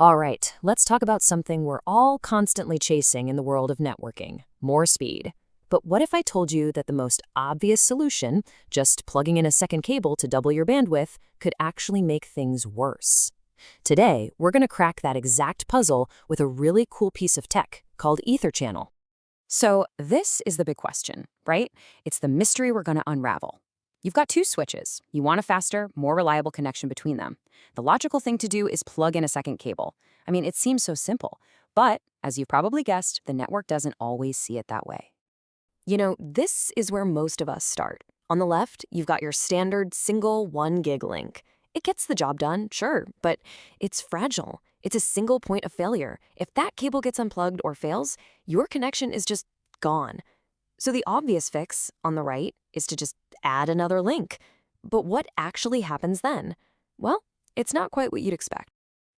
All right, let's talk about something we're all constantly chasing in the world of networking: more speed. But what if I told you that the most obvious solution, just plugging in a second cable to double your bandwidth, could actually make things worse? Today, we're going to crack that exact puzzle with a really cool piece of tech called EtherChannel. So this is the big question, right? It's the mystery we're going to unravel. You've got two switches. You want a faster, more reliable connection between them. The logical thing to do is plug in a second cable. I mean, it seems so simple, but as you've probably guessed, the network doesn't always see it that way. This is where most of us start. On the left, you've got your standard single 1 gig link. It gets the job done, sure, but it's fragile. It's a single point of failure. If that cable gets unplugged or fails, your connection is just gone. So the obvious fix, on the right, is to just add another link. But what actually happens then? Well, it's not quite what you'd expect.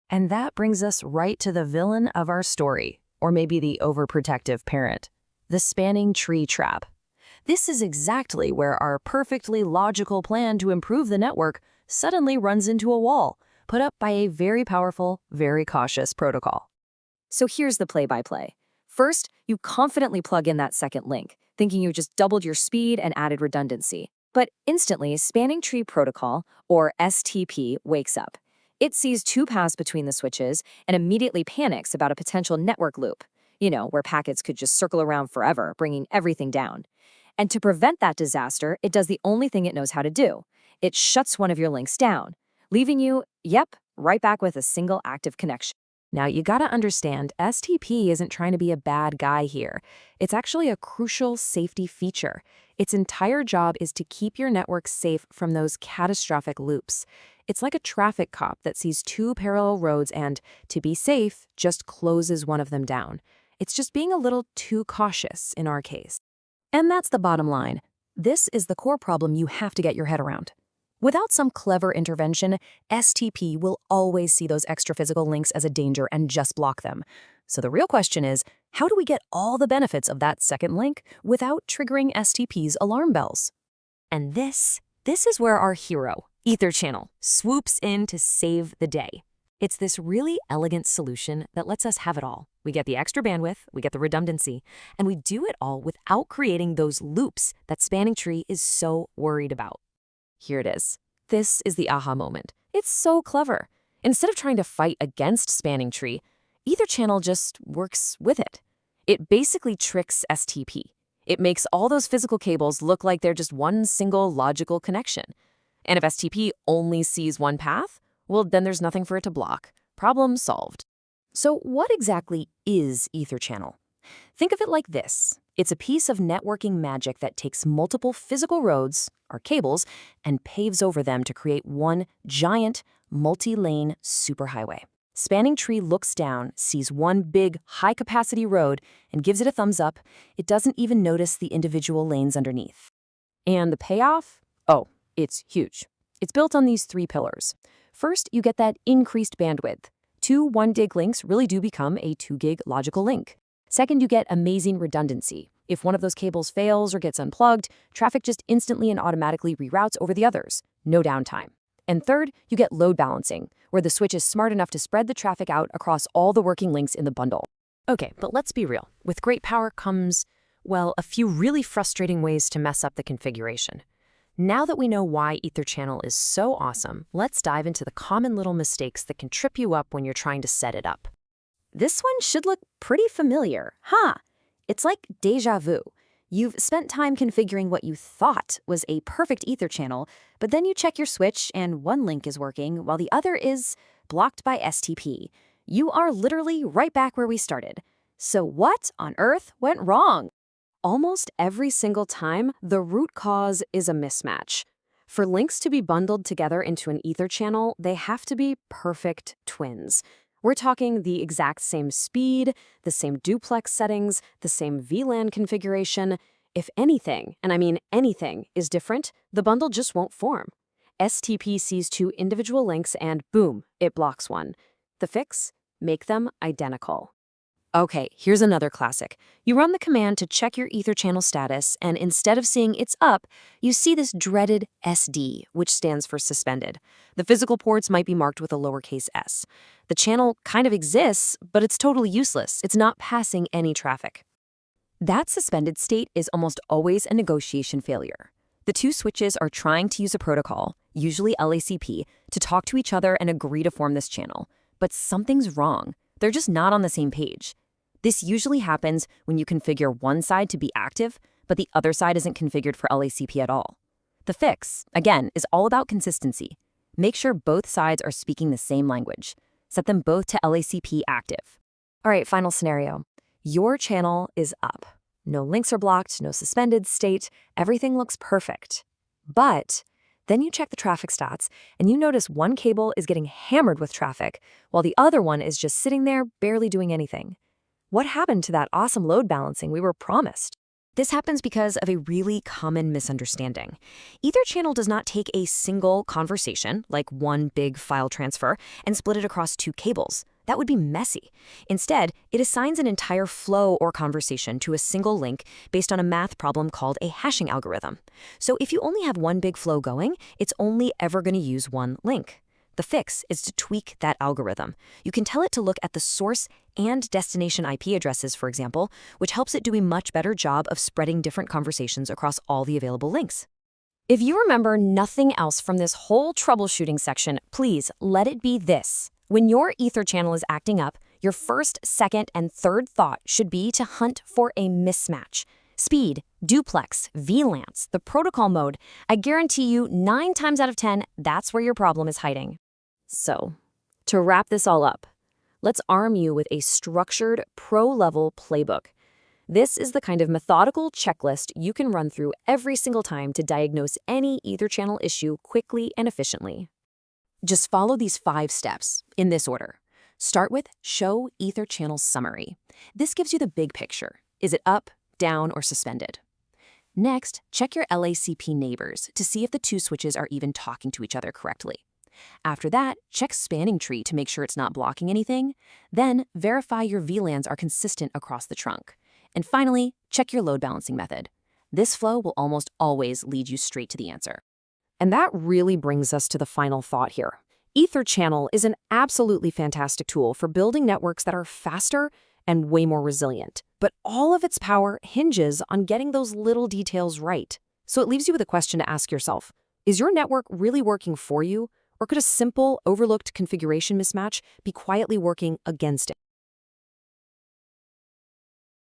And that brings us right to the villain of our story, or maybe the overprotective parent: the spanning tree trap. This is exactly where our perfectly logical plan to improve the network suddenly runs into a wall, put up by a very powerful, very cautious protocol. So here's the play-by-play. First, you confidently plug in that second link, thinking you just doubled your speed and added redundancy. But instantly, Spanning Tree Protocol, or STP, wakes up. It sees two paths between the switches and immediately panics about a potential network loop, where packets could just circle around forever, bringing everything down. And to prevent that disaster, it does the only thing it knows how to do. It shuts one of your links down, leaving you, right back with a single active connection. Now, you gotta understand, STP isn't trying to be a bad guy here. It's actually a crucial safety feature. Its entire job is to keep your network safe from those catastrophic loops. It's like a traffic cop that sees two parallel roads and, to be safe, just closes one of them down. It's just being a little too cautious in our case. And that's the bottom line. This is the core problem you have to get your head around. Without some clever intervention, STP will always see those extra physical links as a danger and just block them. So the real question is, how do we get all the benefits of that second link without triggering STP's alarm bells? And this is where our hero, EtherChannel, swoops in to save the day. It's this really elegant solution that lets us have it all. We get the extra bandwidth, we get the redundancy, and we do it all without creating those loops that Spanning Tree is so worried about. Here it is. This is the aha moment. It's so clever. Instead of trying to fight against Spanning Tree, EtherChannel just works with it. It basically tricks STP. It makes all those physical cables look like they're just one single logical connection. And if STP only sees one path, well, then there's nothing for it to block. Problem solved. So what exactly is EtherChannel? Think of it like this. It's a piece of networking magic that takes multiple physical roads, or cables, and paves over them to create one giant, multi-lane superhighway. Spanning Tree looks down, sees one big, high-capacity road, and gives it a thumbs up. It doesn't even notice the individual lanes underneath. And the payoff? Oh, it's huge. It's built on these three pillars. First, you get that increased bandwidth. Two 1 gig links really do become a 2 gig logical link. Second, you get amazing redundancy. If one of those cables fails or gets unplugged, traffic just instantly and automatically reroutes over the others. No downtime. And third, you get load balancing, where the switch is smart enough to spread the traffic out across all the working links in the bundle. Okay, but let's be real. With great power comes, well, a few really frustrating ways to mess up the configuration. Now that we know why EtherChannel is so awesome, let's dive into the common little mistakes that can trip you up when you're trying to set it up. This one should look pretty familiar, huh? It's like déjà vu. You've spent time configuring what you thought was a perfect EtherChannel, but then you check your switch and one link is working while the other is blocked by STP. You are literally right back where we started. So what on earth went wrong? Almost every single time, the root cause is a mismatch. For links to be bundled together into an EtherChannel, they have to be perfect twins. We're talking the exact same speed, the same duplex settings, the same VLAN configuration. If anything, and I mean anything, is different, the bundle just won't form. STP sees two individual links and boom, it blocks one. The fix? Make them identical. Okay, here's another classic. You run the command to check your EtherChannel status, and instead of seeing it's up, you see this dreaded SD, which stands for suspended. The physical ports might be marked with a lowercase s. The channel kind of exists, but it's totally useless. It's not passing any traffic. That suspended state is almost always a negotiation failure. The two switches are trying to use a protocol, usually LACP, to talk to each other and agree to form this channel. But something's wrong. They're just not on the same page. This usually happens when you configure one side to be active, but the other side isn't configured for LACP at all. The fix, again, is all about consistency. Make sure both sides are speaking the same language. Set them both to LACP active. All right, final scenario. Your channel is up. No links are blocked, no suspended state, everything looks perfect. But then you check the traffic stats, and you notice one cable is getting hammered with traffic, while the other one is just sitting there, barely doing anything. What happened to that awesome load balancing we were promised? This happens because of a really common misunderstanding. EtherChannel does not take a single conversation, like one big file transfer, and split it across two cables. That would be messy. Instead, it assigns an entire flow or conversation to a single link based on a math problem called a hashing algorithm. So if you only have one big flow going, it's only ever going to use one link. The fix is to tweak that algorithm. You can tell it to look at the source and destination IP addresses, for example, which helps it do a much better job of spreading different conversations across all the available links. If you remember nothing else from this whole troubleshooting section, please let it be this. When your EtherChannel is acting up, your first, second, and third thought should be to hunt for a mismatch. Speed, duplex, VLANs, the protocol mode. I guarantee you 9 times out of 10, that's where your problem is hiding. So, to wrap this all up, let's arm you with a structured, pro-level playbook. This is the kind of methodical checklist you can run through every single time to diagnose any EtherChannel issue quickly and efficiently. Just follow these 5 steps in this order. Start with Show EtherChannel Summary. This gives you the big picture. Is it up, down, or suspended? Next, check your LACP neighbors to see if the two switches are even talking to each other correctly. After that, check spanning tree to make sure it's not blocking anything. Then, verify your VLANs are consistent across the trunk. And finally, check your load balancing method. This flow will almost always lead you straight to the answer. And that really brings us to the final thought here. EtherChannel is an absolutely fantastic tool for building networks that are faster and way more resilient. But all of its power hinges on getting those little details right. So it leaves you with a question to ask yourself. Is your network really working for you? Or could a simple, overlooked configuration mismatch be quietly working against it?